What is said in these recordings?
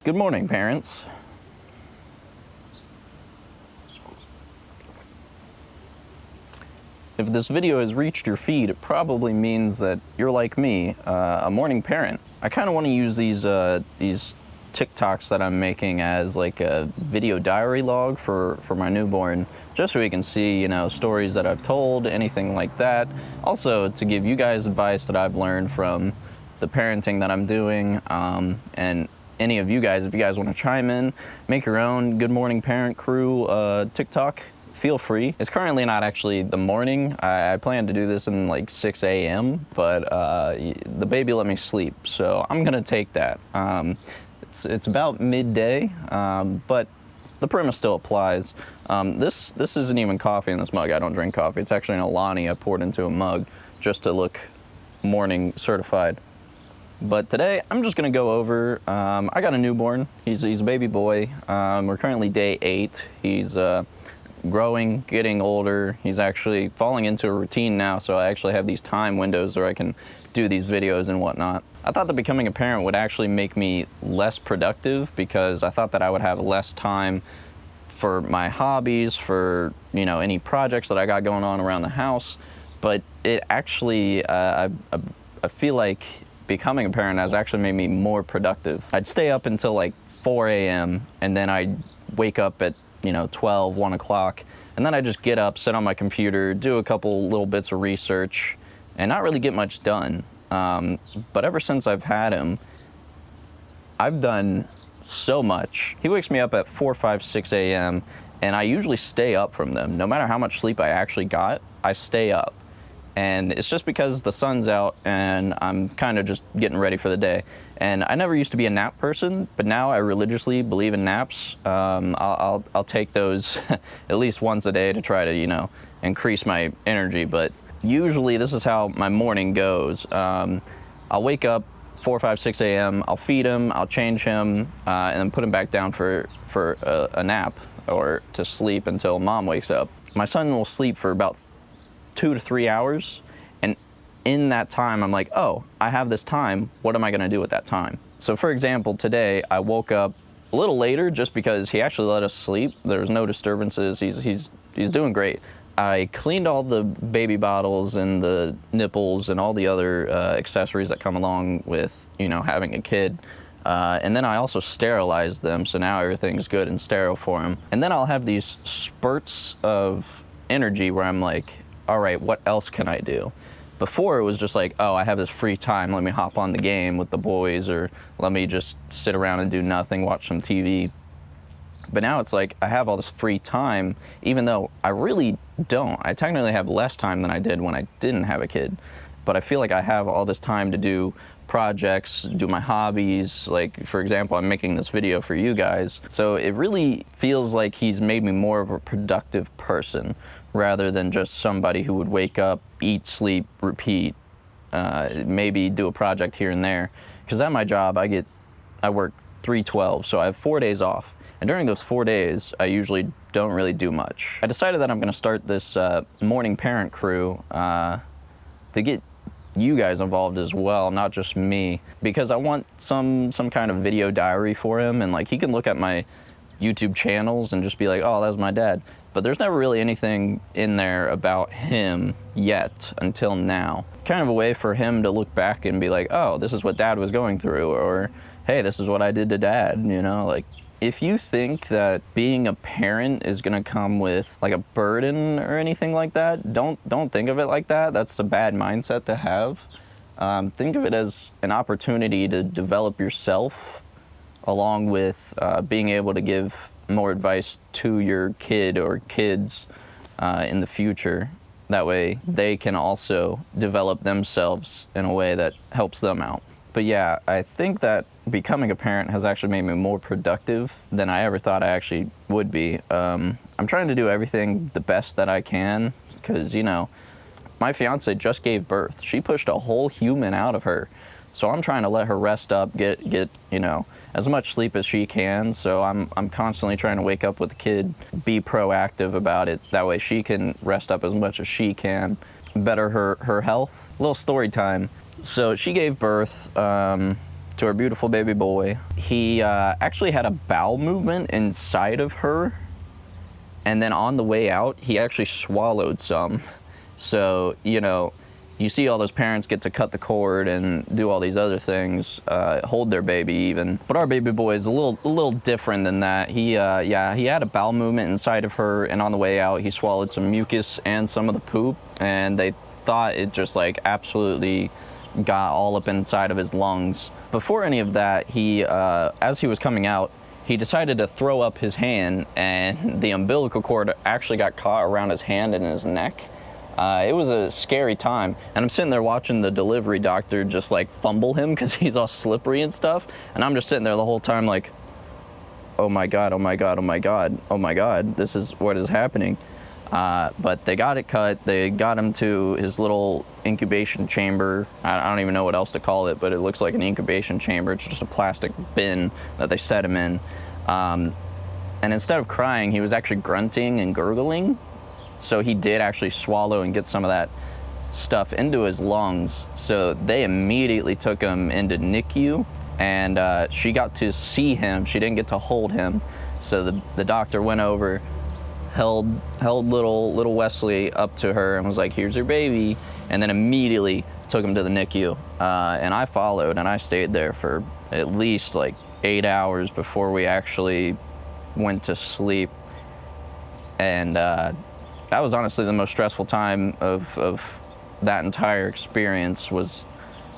Good morning, parents. If this video has reached your feed, it probably means that you're like me, a morning parent. I kind of want to use these TikToks that I'm making as like a video diary log for my newborn, just so we can see, stories that I've told, anything like that. Also, to give you guys advice that I've learned from the parenting that I'm doing, and any of you guys, if you guys want to chime in, make your own Good Morning Parent Crew TikTok, feel free. It's currently not actually the morning. I plan to do this in like 6 a.m., but the baby let me sleep, so I'm gonna take that. It's about midday, but the premise still applies. This isn't even coffee in this mug. I don't drink coffee. It's actually an Alani I poured into a mug just to look morning certified. But today, I'm just gonna go over, I got a newborn. He's a baby boy. We're currently day 8. He's growing, getting older. He's actually falling into a routine now, so I actually have these time windows where I can do these videos and whatnot. I thought that becoming a parent would actually make me less productive because I thought that I would have less time for my hobbies, for any projects that I got going on around the house. But it actually, I feel like becoming a parent has actually made me more productive. I'd stay up until like 4 a.m. and then I'd wake up at 12, 1 o'clock, and then I just get up, sit on my computer, do a couple little bits of research, and not really get much done. But ever since I've had him, I've done so much. He wakes me up at 4, 5, 6 a.m., and I usually stay up from them. No matter how much sleep I actually got, I stay up. And it's just because the sun's out and I'm kind of just getting ready for the day. And I never used to be a nap person, but now I religiously believe in naps. I'll take those at least once a day to try to, increase my energy. But usually this is how my morning goes. I'll wake up 4, 5, 6 a.m. I'll feed him, I'll change him, and then put him back down for a nap or to sleep until mom wakes up. My son will sleep for about 2 to 3 hours, and in that time I'm like, oh, I have this time, what am I going to do with that time? So for example, today I woke up a little later just because he actually let us sleep. There was no disturbances. He's doing great. I cleaned all the baby bottles and the nipples and all the other accessories that come along with having a kid. And then I also sterilized them, so now everything's good and sterile for him. And then I'll have these spurts of energy where I'm like, all right, what else can I do? Before it was just like, oh, I have this free time, let me hop on the game with the boys, or let me just sit around and do nothing, watch some TV. But now it's like I have all this free time, even though I really don't. I technically have less time than I did when I didn't have a kid. But I feel like I have all this time to do projects, do my hobbies. Like, for example, I'm making this video for you guys. So it really feels like he's made me more of a productive person rather than just somebody who would wake up, eat, sleep, repeat, maybe do a project here and there. Because at my job, I work 3/12, so I have 4 days off. And during those 4 days, I usually don't really do much. I decided that I'm gonna start this morning parent crew to get you guys involved as well, not just me, because I want some kind of video diary for him, and like he can look at my YouTube channels and just be like, oh, that was my dad. But there's never really anything in there about him yet until now. Kind of a way for him to look back and be like, oh, this is what dad was going through, or hey, this is what I did to dad, like. If you think that being a parent is gonna come with like a burden or anything like that, don't think of it like that. That's a bad mindset to have. Think of it as an opportunity to develop yourself, along with being able to give more advice to your kid or kids in the future. That way they can also develop themselves in a way that helps them out. But yeah, I think that becoming a parent has actually made me more productive than I ever thought I actually would be. I'm trying to do everything the best that I can because, my fiance just gave birth. She pushed a whole human out of her. So I'm trying to let her rest up, get as much sleep as she can. So I'm constantly trying to wake up with the kid, be proactive about it. That way she can rest up as much as she can, better her health. A little story time. So she gave birth to our beautiful baby boy. He actually had a bowel movement inside of her, and then on the way out, he actually swallowed some. So, you know, you see all those parents get to cut the cord and do all these other things, hold their baby even. But our baby boy is a little different than that. He had a bowel movement inside of her, and on the way out, he swallowed some mucus and some of the poop, and they thought it just like absolutely got all up inside of his lungs. Before any of that, he, as he was coming out, he decided to throw up his hand, and the umbilical cord actually got caught around his hand and his neck. It was a scary time, and I'm sitting there watching the delivery doctor just like fumble him because he's all slippery and stuff, and I'm just sitting there the whole time like, oh my god, oh my god, oh my god, oh my god, this is what is happening. But they got it cut. They got him to his little incubation chamber. I don't even know what else to call it, but it looks like an incubation chamber. It's just a plastic bin that they set him in. And instead of crying, he was actually grunting and gurgling. So he did actually swallow and get some of that stuff into his lungs. So they immediately took him into NICU, and she got to see him. She didn't get to hold him. So the doctor went over, held little Wesley up to her and was like, here's your baby, and then immediately took him to the NICU. And I followed, and I stayed there for at least like 8 hours before we actually went to sleep. And that was honestly the most stressful time of that entire experience. Was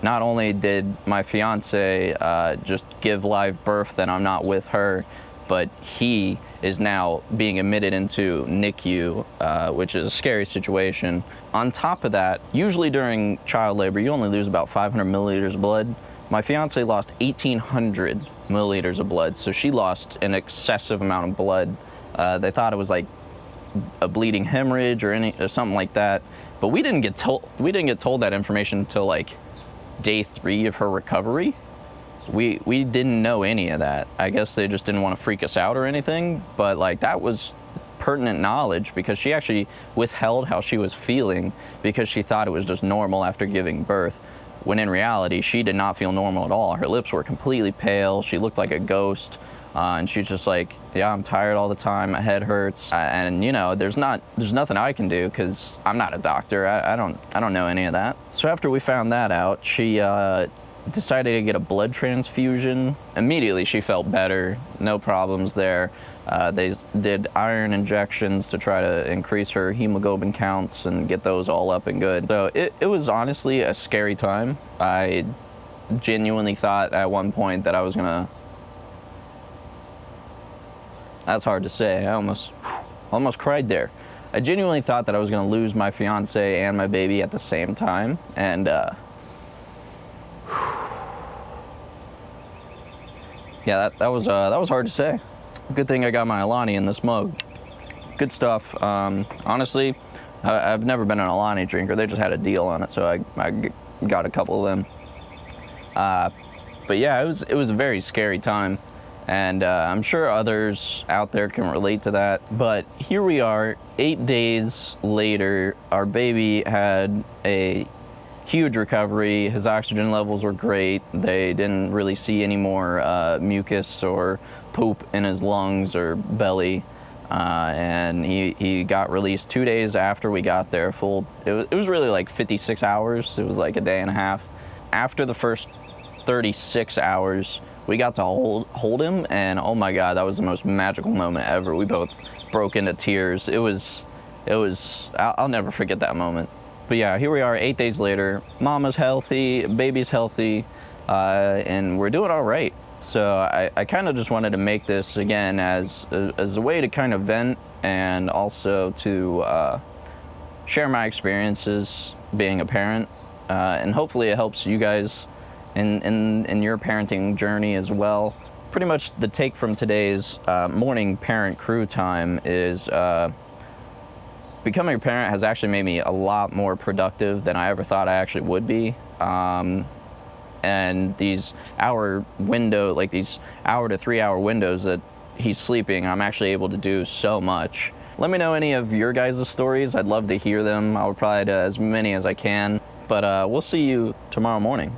not only did my fiance just give live birth that I'm not with her, but he is now being admitted into NICU, which is a scary situation. On top of that, usually during child labor, you only lose about 500 milliliters of blood. My fiance lost 1,800 milliliters of blood, so she lost an excessive amount of blood. They thought it was like a bleeding hemorrhage or something like that, but we didn't get told that information until like day 3 of her recovery. We didn't know any of that. I guess they just didn't want to freak us out or anything, but like that was pertinent knowledge because she actually withheld how she was feeling because she thought it was just normal after giving birth, when in reality she did not feel normal at all. Her lips were completely pale, she looked like a ghost, and she's just like, yeah, I'm tired all the time, my head hurts, and you know, there's nothing I can do because I'm not a doctor. I don't know any of that. So after we found that out, she decided to get a blood transfusion. Immediately she felt better, no problems there. They did iron injections to try to increase her hemoglobin counts and get those all up and good. So it was honestly a scary time. I genuinely thought at one point that I was gonna, that's hard to say, I almost cried there. I genuinely thought that I was gonna lose my fiance and my baby at the same time, and yeah, that was hard to say. Good thing I got my Alani in this mug. Good stuff. Honestly, I've never been an Alani drinker. They just had a deal on it, so I got a couple of them. But yeah, it was a very scary time, and I'm sure others out there can relate to that. But here we are, 8 days later. Our baby had a huge recovery. His oxygen levels were great. They didn't really see any more mucus or poop in his lungs or belly, and he got released 2 days after we got there. It was really like 56 hours. It was like a day and a half. After the first 36 hours, we got to hold him, and oh my god, that was the most magical moment ever. We both broke into tears. It was I'll never forget that moment. But yeah, here we are 8 days later. Mama's healthy, baby's healthy, and we're doing all right. So I kind of just wanted to make this again as a way to kind of vent, and also to share my experiences being a parent, and hopefully it helps you guys in your parenting journey as well. Pretty much the take from today's morning parent crew time is becoming a parent has actually made me a lot more productive than I ever thought I actually would be. And these hour to 3 hour windows that he's sleeping, I'm actually able to do so much. Let me know any of your guys' stories. I'd love to hear them. I'll reply to as many as I can. But we'll see you tomorrow morning.